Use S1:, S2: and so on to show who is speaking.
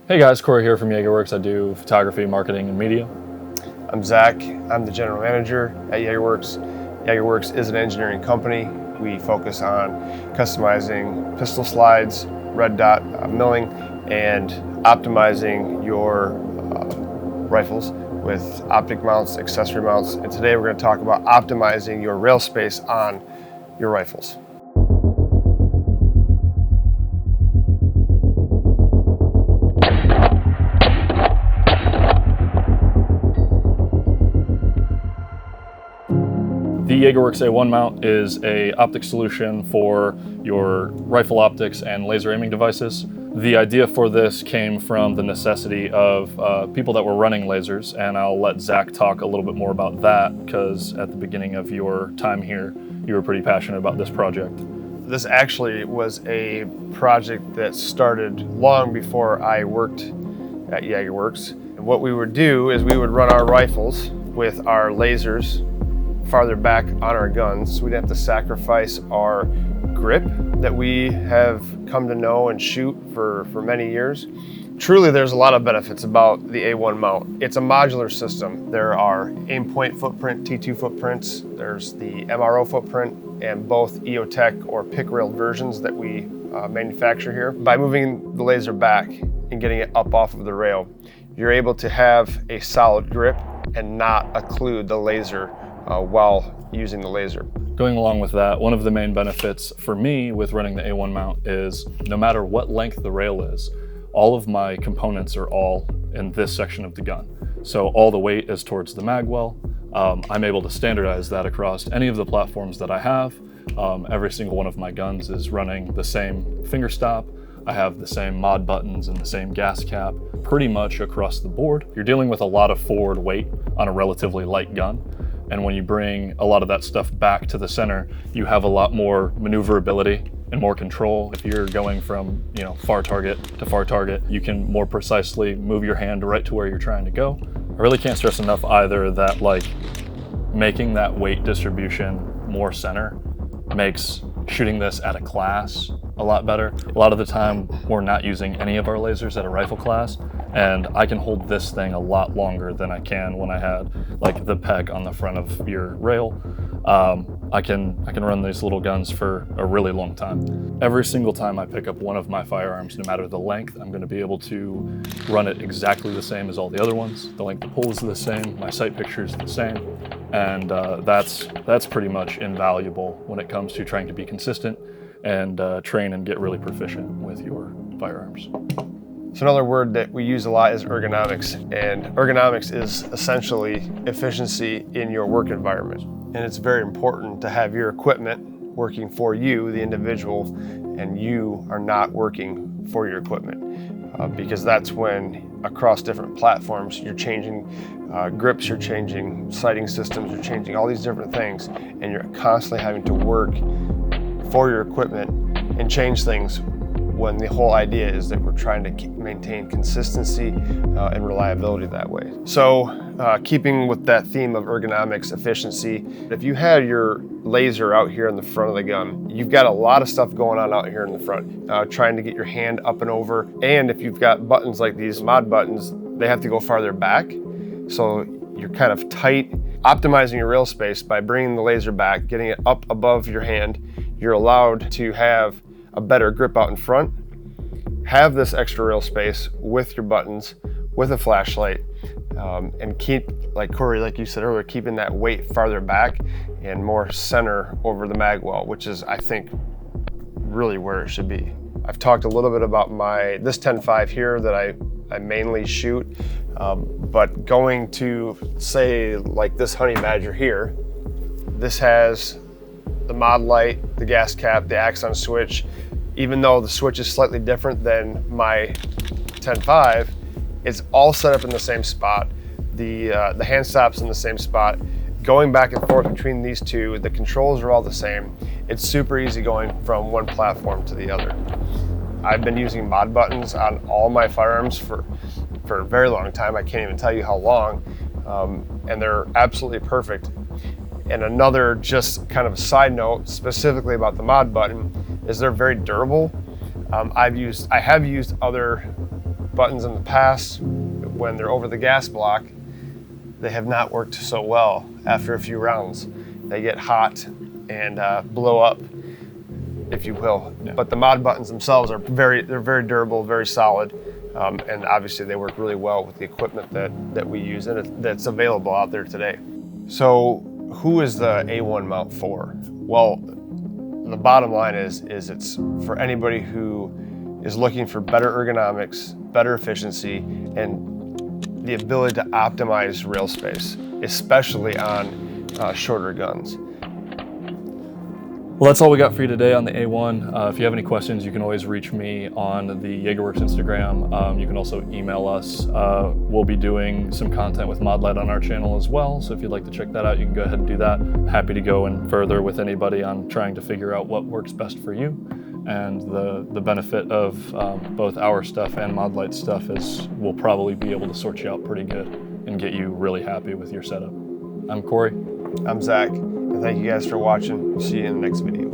S1: Hey guys, Korey here from Jagerwerks. I do photography, marketing, and media.
S2: I'm Zach. I'm the general manager at Jagerwerks. Jagerwerks is an engineering company. We focus on customizing pistol slides, red dot milling, and optimizing your rifles with optic mounts, accessory mounts. And today we're going to talk about optimizing your rail space on your rifles.
S1: The Jagerwerks A1 mount is an optic solution for your rifle optics and laser aiming devices. The idea for this came from the necessity of people that were running lasers, and I'll let Zach talk a little bit more about that because at the beginning of your time here, you were pretty passionate about this project.
S2: This actually was a project that started long before I worked at Jagerwerks. And what we would do is we would run our rifles with our lasers farther back on our guns. We'd have to sacrifice our grip that we have come to know and shoot for many years. Truly, there's a lot of benefits about the A1 mount. It's a modular system. There are aim point footprint, T2 footprints, there's the MRO footprint, and both EOTech or pick rail versions that we manufacture here. By moving the laser back and getting it up off of the rail, you're able to have a solid grip and not occlude the laser while using the laser.
S1: Going along with that, one of the main benefits for me with running the A1 mount is no matter what length the rail is, all of my components are all in this section of the gun. So all the weight is towards the mag well. I'm able to standardize that across any of the platforms that I have. Every single one of my guns is running the same finger stop. I have the same mod buttons and the same gas cap pretty much across the board. You're dealing with a lot of forward weight on a relatively light gun. And when you bring a lot of that stuff back to the center, you have a lot more maneuverability and more control. If you're going from, far target to far target, you can more precisely move your hand right to where you're trying to go. I really can't stress enough either that making that weight distribution more center makes shooting this at a class a lot better. A lot of the time, we're not using any of our lasers at a rifle class, and I can hold this thing a lot longer than I can when I had the peg on the front of your rail. I can run these little guns for a really long time. Every single time I pick up one of my firearms, no matter the length, I'm going to be able to run it exactly the same as all the other ones. The length of pull is the same, my sight picture is the same, and that's pretty much invaluable when it comes to trying to be consistent and train and get really proficient with your firearms.
S2: So another word that we use a lot is ergonomics, and ergonomics is essentially efficiency in your work environment. And it's very important to have your equipment working for you, the individual, and you are not working for your equipment. Because that's when across different platforms, you're changing grips, you're changing sighting systems, you're changing all these different things, and you're constantly having to work for your equipment and change things when the whole idea is that we're trying to maintain consistency and reliability that way. So keeping with that theme of ergonomics, efficiency, if you had your laser out here in the front of the gun, you've got a lot of stuff going on out here in the front, trying to get your hand up and over. And if you've got buttons like these mod buttons, they have to go farther back. So you're kind of tight. Optimizing your rail space by bringing the laser back, getting it up above your hand, you're allowed to have a better grip out in front, have this extra rail space with your buttons, with a flashlight, and keep, like Korey, like you said earlier, keeping that weight farther back and more center over the mag well, which is, I think, really where it should be. I've talked a little bit about this 10.5 here that I mainly shoot, but going to say like this Honey Badger here, this has the Modlite, the gas cap, the axon switch. Even though the switch is slightly different than my 10.5, it's all set up in the same spot. The hand stop's in the same spot. Going back and forth between these two, the controls are all the same. It's super easy going from one platform to the other. I've been using mod buttons on all my firearms for a very long time. I can't even tell you how long, and they're absolutely perfect. And another just kind of a side note specifically about the mod button is they're very durable. I have used other buttons in the past, when they're over the gas block, they have not worked so well after a few rounds. They get hot and blow up, if you will.
S1: Yeah.
S2: But the mod buttons themselves are very durable, very solid, and obviously they work really well with the equipment that we use and that's available out there today. So who is the A1 mount for? Well, the bottom line is it's for anybody who is looking for better ergonomics, better efficiency, and the ability to optimize rail space, especially on shorter guns.
S1: Well, that's all we got for you today on the A1. If you have any questions, you can always reach me on the Jagerwerks Instagram. You can also email us. We'll be doing some content with Modlite on our channel as well, so if you'd like to check that out, you can go ahead and do that. Happy to go in further with anybody on trying to figure out what works best for you. And the benefit of both our stuff and Modlite stuff is we'll probably be able to sort you out pretty good and get you really happy with your setup. I'm Corey.
S2: I'm Zach, and thank you guys for watching. See you in the next video.